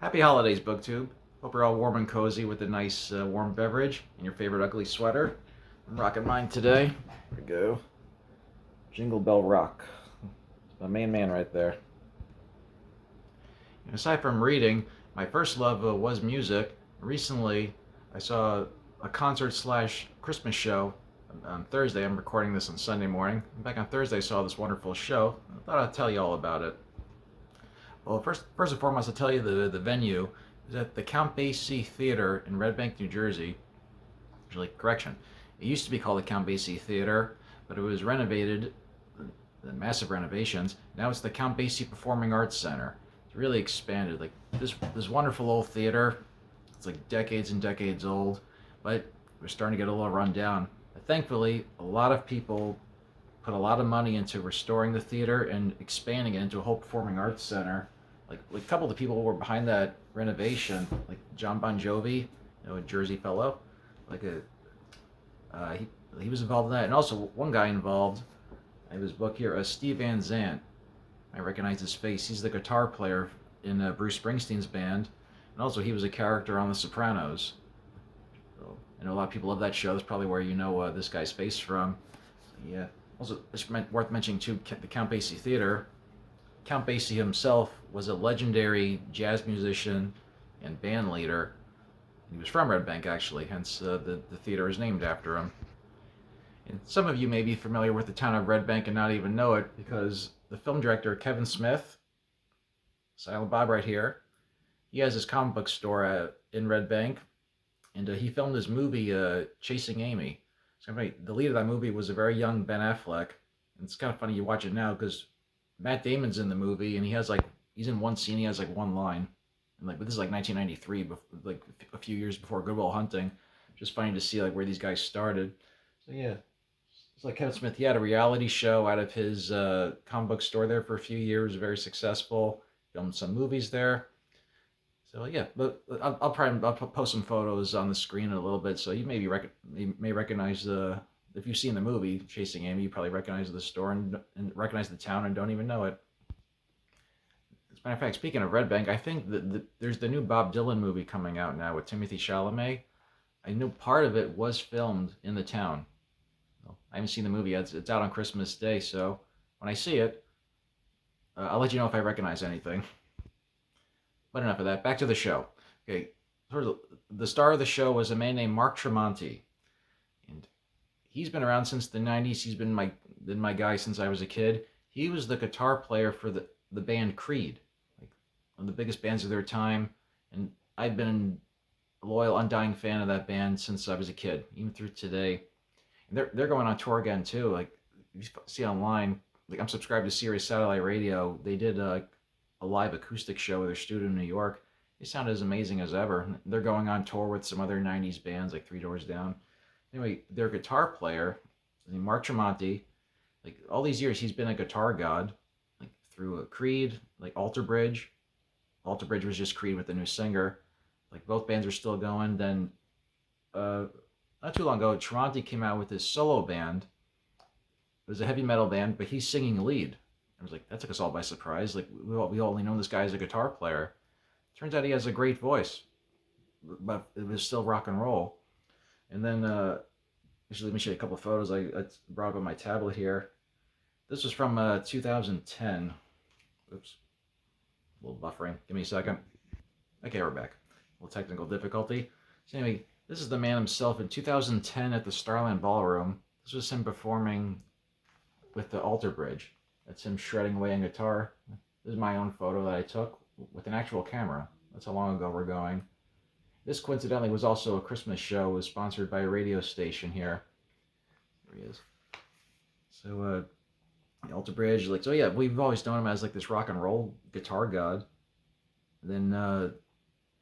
Happy holidays, BookTube. Hope you're all warm and cozy with a nice warm beverage and your favorite ugly sweater. I'm rocking mine today. Here we go. Jingle Bell Rock. My main man right there. And aside from reading, my first love was music. Recently, I saw a concert slash Christmas show on Thursday. I'm recording this on Sunday morning. Back on Thursday, I saw this wonderful show. I thought I'd tell you all about it. Well, first and foremost, I'll tell you the venue is at the Count Basie Theater in Red Bank, New Jersey. Actually, correction, it used to be called the Count Basie Theater, but it was renovated, the massive renovations. Now it's the Count Basie Performing Arts Center. It's really expanded. Like this wonderful old theater. It's like decades and decades old, but we're starting to get a little run down. But thankfully, a lot of people put a lot of money into restoring the theater and expanding it into a whole performing arts center. Like a couple of the people who were behind that renovation, like John Bon Jovi, a Jersey fellow, like he was involved in that, and also one guy involved. I have his book here, Steve Van Zandt. I recognize his face. He's the guitar player in Bruce Springsteen's band, and also he was a character on The Sopranos. So I know a lot of people love that show. That's probably where you know this guy's face from. So, yeah. Also, it's worth mentioning too, the Count Basie Theater. Count Basie himself was a legendary jazz musician and band leader. He was from Red Bank, actually, hence the theater is named after him. And some of you may be familiar with the town of Red Bank and not even know it, because the film director Kevin Smith, Silent Bob right here, he has his comic book store in Red Bank, and he filmed his movie Chasing Amy. So the lead of that movie was a very young Ben Affleck, and it's kind of funny you watch it now because Matt Damon's in the movie, and he's in one scene, he has like one line, and but this is like 1993, like a few years before Good Will Hunting. Just funny to see like where these guys started. So yeah, it's like Kevin Smith. He had a reality show out of his comic book store there for a few years, very successful. Filmed some movies there. So yeah, but I'll post some photos on the screen in a little bit, so you may recognize if you've seen the movie Chasing Amy, you probably recognize the store and recognize the town and don't even know it. As a matter of fact, speaking of Red Bank, I think that there's the new Bob Dylan movie coming out now with Timothy Chalamet. I know part of it was filmed in the town. Well, I haven't seen the movie yet. It's out on Christmas Day, so when I see it, I'll let you know if I recognize anything. But enough of that. Back to the show. Okay, the star of the show was a man named Mark Tremonti, and he's been around since the '90s. He's been my guy since I was a kid. He was the guitar player for the band Creed, like one of the biggest bands of their time, and I've been a loyal, undying fan of that band since I was a kid, even through today. And they're going on tour again too. Like if you see online, like I'm subscribed to Sirius Satellite Radio. They did a live acoustic show with their studio in New York. They sounded as amazing as ever. They're going on tour with some other 90s bands like Three Doors Down. Anyway, their guitar player, Mark Tremonti, like all these years he's been a guitar god, like through a Creed, like Alter Bridge. Alter Bridge was just Creed with a new singer. Like both bands are still going. Then not too long ago, Tremonti came out with his solo band. It was a heavy metal band, but he's singing lead. I was like, that took us all by surprise. Like we all only know this guy as a guitar player. Turns out he has a great voice, but it was still rock and roll. And then, actually, let me show you a couple of photos I brought up on my tablet here. This was from 2010. Oops, a little buffering. Give me a second. Okay, we're back. A little technical difficulty. So anyway, this is the man himself in 2010 at the Starland Ballroom. This was him performing with the Alter Bridge. That's him shredding away on guitar. This is my own photo that I took with an actual camera. That's how long ago we're going. This coincidentally was also a Christmas show. It was sponsored by a radio station here. There he is. So the Alter Bridge, like, so yeah, we've always known him as like this rock and roll guitar god. And then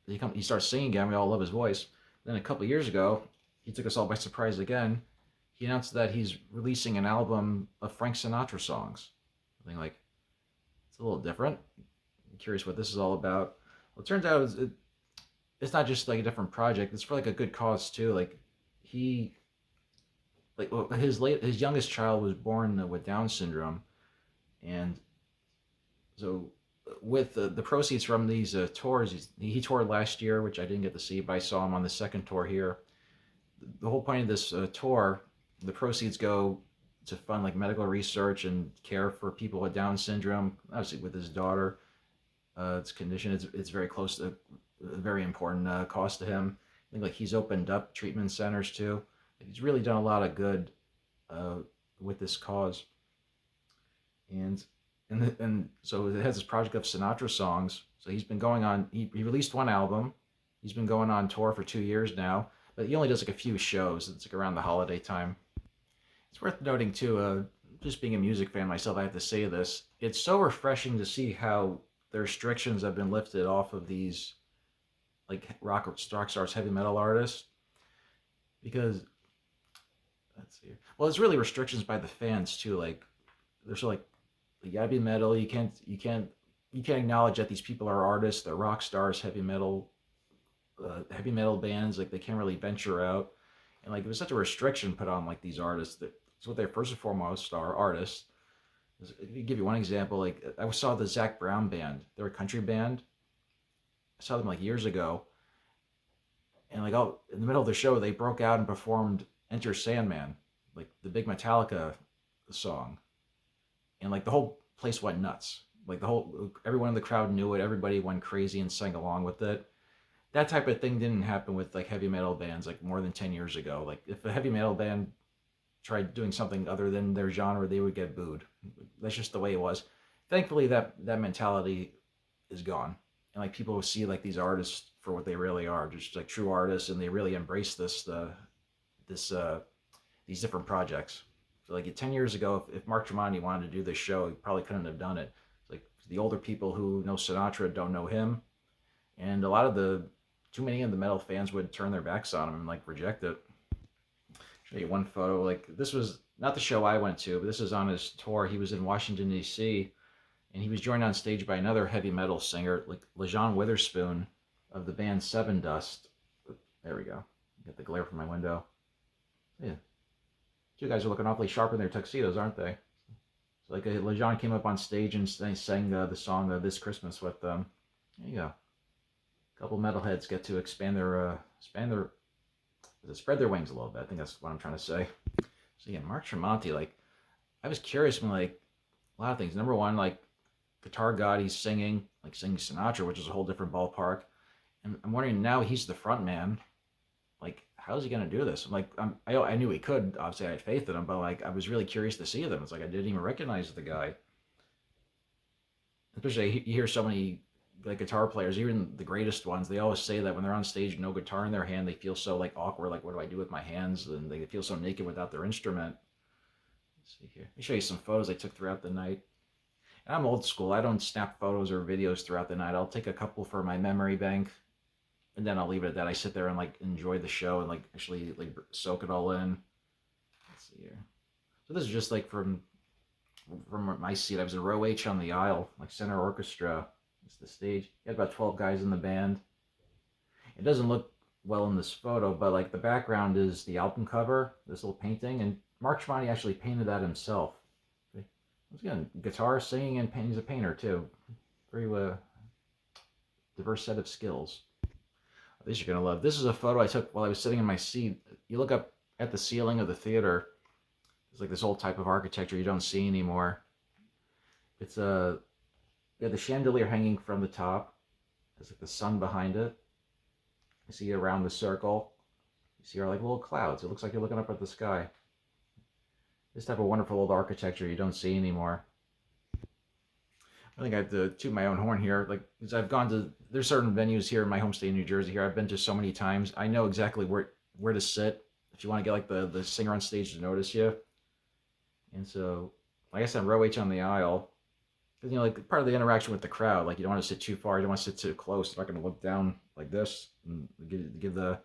he starts singing again. We all love his voice. Then a couple years ago, he took us all by surprise again. He announced that he's releasing an album of Frank Sinatra songs. I think like it's a little different. I'm curious what this is all about. Well, it turns out it's not just like a different project. It's for like a good cause too. Like his youngest child was born with Down syndrome, and so with the proceeds from these tours, he toured last year, which I didn't get to see, but I saw him on the second tour here. The whole point of this tour, the proceeds go to fund like medical research and care for people with Down syndrome. Obviously, with his daughter, its condition, it's very close to a very important cause to him. I think like he's opened up treatment centers too. He's really done a lot of good uh, with this cause, and and so it has this project of Sinatra songs. So he's been going on. He released one album. He's been going on tour for 2 years now, but he only does like a few shows. It's like around the holiday time. It's worth noting too. Just being a music fan myself, I have to say this. It's so refreshing to see how the restrictions have been lifted off of these like rock stars, heavy metal artists, because let's see. Well, it's really restrictions by the fans too. Like there's like you gotta be metal. You can't acknowledge that these people are artists. They're rock stars, heavy metal bands. Like they can't really venture out, and like it was such a restriction put on like these artists that so what they first and foremost are artists. To give you one example, like I saw the Zach Brown band. They're a country band. I saw them like years ago, and like oh, in the middle of the show, they broke out and performed "Enter Sandman," like the big Metallica song, and like the whole place went nuts. Like everyone in the crowd knew it. Everybody went crazy and sang along with it. That type of thing didn't happen with like heavy metal bands like more than 10 years ago. Like if a heavy metal band tried doing something other than their genre, they would get booed. That's just the way it was. Thankfully, that mentality is gone, and like people see like these artists for what they really are, just like true artists, and they really embrace this these different projects. So like 10 years ago, if Mark Tremonti wanted to do this show, he probably couldn't have done it. It's like the older people who know Sinatra don't know him, and a lot of too many of the metal fans would turn their backs on him and like reject it. Show you one photo. Like this was not the show I went to, but this is on his tour. He was in Washington D.C. and he was joined on stage by another heavy metal singer, like LaJean Witherspoon of the band Seven Dust. There we go. Get the glare from my window. Yeah, you guys are looking awfully sharp in their tuxedos, aren't they? So like LaJean came up on stage and sang the song "This Christmas" with them. There you go. A couple metalheads get to spread their wings a little bit. I think that's what I'm trying to say. So yeah, Mark Tremonti, like I was curious when like a lot of things. Number one, like Guitar God, he's singing Sinatra, which is a whole different ballpark. And I'm wondering now he's the front man. Like, how's he gonna do this? I'm like, I knew he could. Obviously, I had faith in him, but like, I was really curious to see them. It's like I didn't even recognize the guy. Especially, you hear so many like guitar players, even the greatest ones. They always say that when they're on stage, no guitar in their hand, they feel so like awkward. Like, what do I do with my hands? And they feel so naked without their instrument. Let's see here. Let me show you some photos I took throughout the night. And I'm old school. I don't snap photos or videos throughout the night. I'll take a couple for my memory bank, and then I'll leave it at that. I sit there and like enjoy the show and like actually like soak it all in. Let's see here. So this is just like from my seat. I was in row H on the aisle, like center orchestra. It's the stage. You had about 12 guys in the band. It doesn't look well in this photo, but like the background is the album cover, this little painting, and Mark Tremonti actually painted that himself. Once again, guitar, singing, and painting. He's a painter too. Very diverse set of skills. This you're gonna love. This is a photo I took while I was sitting in my seat. You look up at the ceiling of the theater. It's like this old type of architecture you don't see anymore. It's you have the chandelier hanging from the top. There's like the sun behind it. You see around the circle. You see are like little clouds. It looks like you're looking up at the sky. This type of wonderful old architecture you don't see anymore. I think I have to toot my own horn here. Like, because I've gone to, there's certain venues here in my home state of New Jersey here I've been to so many times. I know exactly where to sit if you want to get like the singer on stage to notice you. And so, like I said, row H on the aisle. Because, like part of the interaction with the crowd, like you don't want to sit too far, you don't want to sit too close. You're not going to look down like this and give a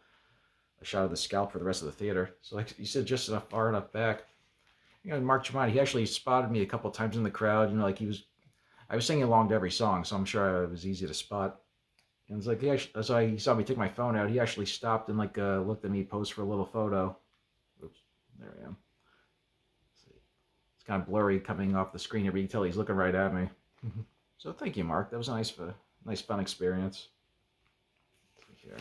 shot of the scalp for the rest of the theater. So like you sit just far enough back. Mark Tremonti, he actually spotted me a couple times in the crowd. Like I was singing along to every song, so I'm sure it was easy to spot. And it's like he saw me take my phone out. He actually stopped and like looked at me, posed for a little photo. Oops, there I am. Let's see. It's kind of blurry coming off the screen here, but you can tell he's looking right at me. So thank you, Mark. That was a nice fun experience. Here,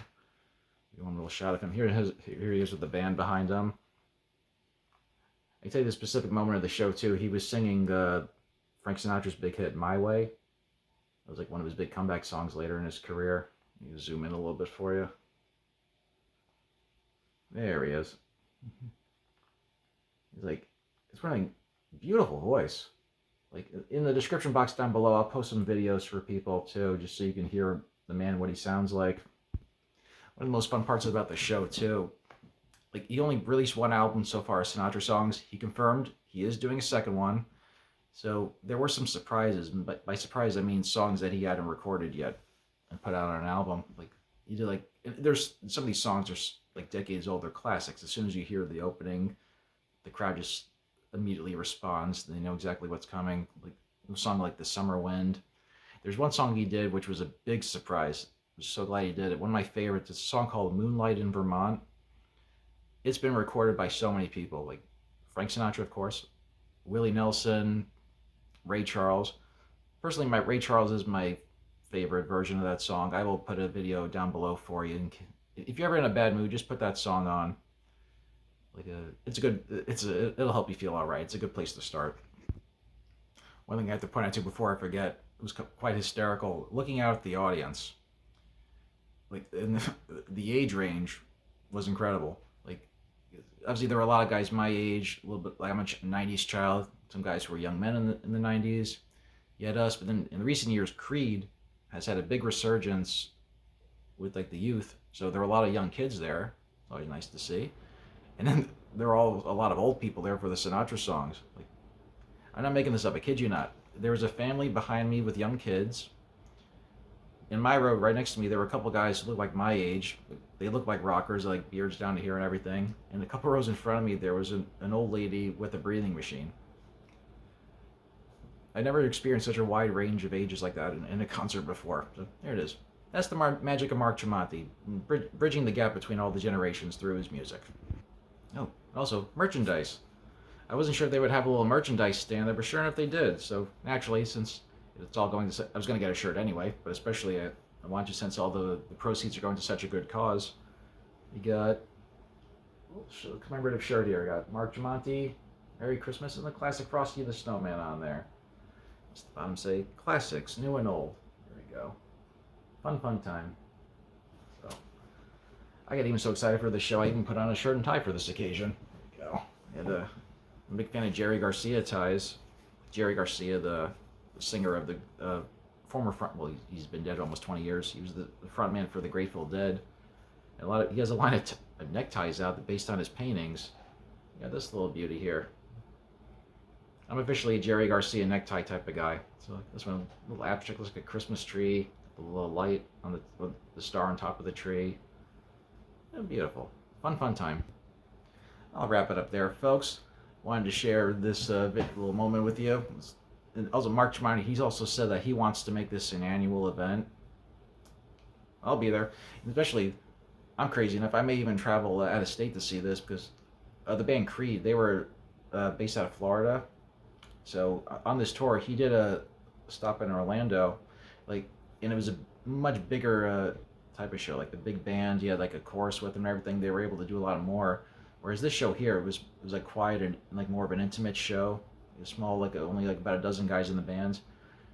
one little shot of him. Here he is with the band behind him. I can tell you the specific moment of the show too. He was singing Frank Sinatra's big hit "My Way." It was like one of his big comeback songs later in his career. You zoom in a little bit for you. There he is. He's like, it's running beautiful voice. Like in the description box down below, I'll post some videos for people too, just so you can hear the man, what he sounds like. One of the most fun parts about the show too, like he only released one album so far, Sinatra songs. He confirmed he is doing a second one. So there were some surprises, but by surprise I mean songs that he hadn't recorded yet and put out on an album. Like he did, like there's some of these songs are like decades old, they're classics. As soon as you hear the opening, the crowd just immediately responds. They know exactly what's coming. Like a song like "The Summer Wind." There's one song he did which was a big surprise. I'm so glad he did it. One of my favorites. It's a song called "Moonlight in Vermont." It's been recorded by so many people, like Frank Sinatra, of course, Willie Nelson, Ray Charles. Personally, Ray Charles is my favorite version of that song. I will put a video down below for you. And if you're ever in a bad mood, just put that song on. Like it'll help you feel all right. It's a good place to start. One thing I have to point out too before I forget, it was quite hysterical looking out at the audience. Like the age range was incredible. Like obviously there were a lot of guys my age, a little bit like I'm a '90s child. Some guys who were young men in the '90s. You had us, but then in recent years, Creed has had a big resurgence with like the youth. So there were a lot of young kids there. It's always nice to see. And then there were a lot of old people there for the Sinatra songs. Like, I'm not making this up, I kid you not. There was a family behind me with young kids. In my row, right next to me, there were a couple guys who looked like my age. They looked like rockers, like beards down to here and everything. And a couple rows in front of me, there was an old lady with a breathing machine. I never experienced such a wide range of ages like that in a concert before. So there it is. That's the magic of Mark Tremonti, bridging the gap between all the generations through his music. Oh, also, merchandise. I wasn't sure if they would have a little merchandise stand there, but sure enough they did. So, naturally, since it's all going to... I was going to get a shirt anyway, but especially I want you, since all the proceeds are going to such a good cause. You got... commemorative shirt here. I got Mark Tremonti, Merry Christmas, and the classic Frosty the Snowman on there. Just the bottom say, classics, new and old. There we go. Fun time. So, I got even so excited for the show, I even put on a shirt and tie for this occasion. There we go. And I'm a big fan of Jerry Garcia ties. Jerry Garcia, the singer of the former front, well, he's been dead almost 20 years. He was the front man for the Grateful Dead. And he has a line of neckties out based on his paintings. You got this little beauty here. I'm officially a Jerry Garcia necktie type of guy. So this one, a little abstract, looks like a Christmas tree, a little light on the star on top of the tree. And beautiful. Fun time. I'll wrap it up there, folks. Wanted to share this little moment with you. And also, Mark Tremonti, he's also said that he wants to make this an annual event. I'll be there. Especially, I'm crazy enough, I may even travel out of state to see this, because the band Creed, they were based out of Florida. So on this tour, he did a stop in Orlando, and it was a much bigger type of show, like the big band. He had like a chorus with them and everything. They were able to do a lot more. Whereas this show here, it was like quiet and like more of an intimate show. It was small, like only like about a dozen guys in the band.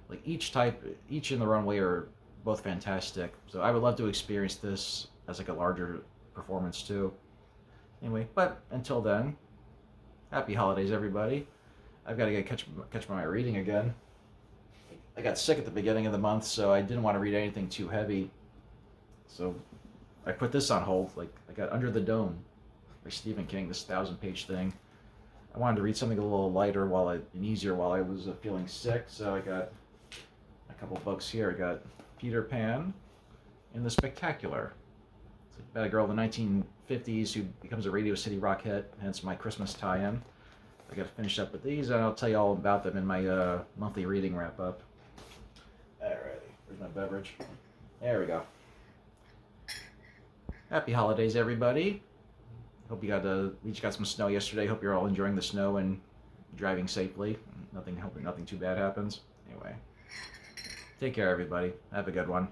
Like each in the runway are both fantastic. So I would love to experience this as like a larger performance too. Anyway, but until then, happy holidays, everybody. I've got to catch my reading again. I got sick at the beginning of the month, so I didn't want to read anything too heavy. So I put this on hold. Like I got Under the Dome by Stephen King, this 1,000-page thing. I wanted to read something a little lighter and easier while I was feeling sick, so I got a couple books here. I got Peter Pan and The Spectacular. It's about a girl in the 1950s who becomes a Radio City Rock hit, hence my Christmas tie-in. I got to finish up with these, and I'll tell you all about them in my monthly reading wrap-up. Alrighty, where's my beverage? There we go. Happy holidays, everybody. Hope you each got some snow yesterday. Hope you're all enjoying the snow and driving safely. Hoping nothing too bad happens. Anyway, Take care, everybody. Have a good one.